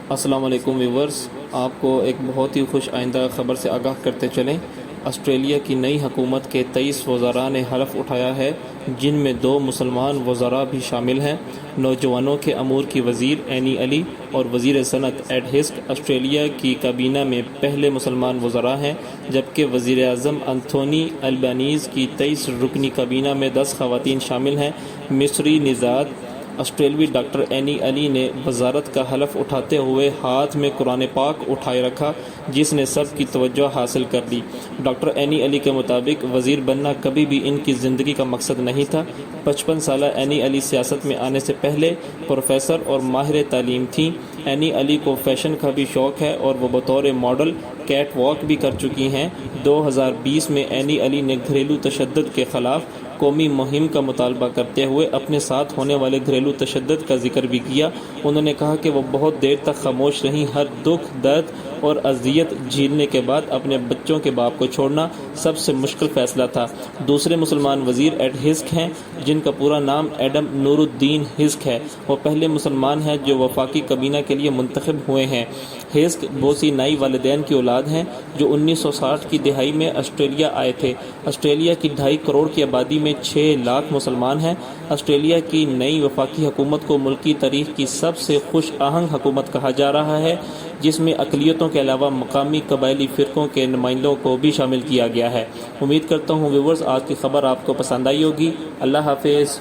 السلام علیکم ویورز، آپ کو ایک بہت ہی خوش آئندہ خبر سے آگاہ کرتے چلیں۔ آسٹریلیا کی نئی حکومت کے 23 وزراء نے حلف اٹھایا ہے، جن میں 2 مسلمان وزراء بھی شامل ہیں۔ نوجوانوں کے امور کی وزیر اینی علی اور وزیر صنعت ایڈ ہسک آسٹریلیا کی کابینہ میں پہلے مسلمان وزراء ہیں، جبکہ وزیر اعظم انتھونی البانیز کی 23 رکنی کابینہ میں 10 خواتین شامل ہیں۔ مصری نژاد آسٹریلوی ڈاکٹر اینی علی نے وزارت کا حلف اٹھاتے ہوئے ہاتھ میں قرآن پاک اٹھائے رکھا، جس نے سب کی توجہ حاصل کر لی۔ ڈاکٹر اینی علی کے مطابق وزیر بننا کبھی بھی ان کی زندگی کا مقصد نہیں تھا۔ 55 سالہ اینی علی سیاست میں آنے سے پہلے پروفیسر اور ماہر تعلیم تھیں۔ اینی علی کو فیشن کا بھی شوق ہے اور وہ بطور ماڈل کیٹ واک بھی کر چکی ہیں۔ 2020 میں اینی علی نے گھریلو تشدد کے خلاف قومی مہم کا مطالبہ کرتے ہوئے اپنے ساتھ ہونے والے گھریلو تشدد کا ذکر بھی کیا۔ انہوں نے کہا کہ وہ بہت دیر تک خاموش رہیں۔ ہر دکھ، درد اور اذیت جھیلنے کے بعد اپنے بچوں کے باپ کو چھوڑنا سب سے مشکل فیصلہ تھا۔ دوسرے مسلمان وزیر ایڈ ہسک ہیں، جن کا پورا نام ایڈم نور الدین ہسک ہے۔ وہ پہلے مسلمان ہیں جو وفاقی کابینہ کے لیے منتخب ہوئے ہیں۔ ہسک بوسی نائی والدین کی اولاد ہیں، جو 1960 کی دہائی میں آسٹریلیا آئے تھے۔ آسٹریلیا کی 2.5 کروڑ کی آبادی میں 6 لاکھ مسلمان ہیں۔ آسٹریلیا کی نئی وفاقی حکومت کو ملکی تاریخ کی سب سے خوش آہنگ حکومت کہا جا رہا ہے، جس میں اقلیتوں کے علاوہ مقامی قبائلی فرقوں کے نمائندوں کو بھی شامل کیا گیا ہے۔ امید کرتا ہوں ویورز، آج کی خبر آپ کو پسند آئی ہوگی۔ اللہ حافظ۔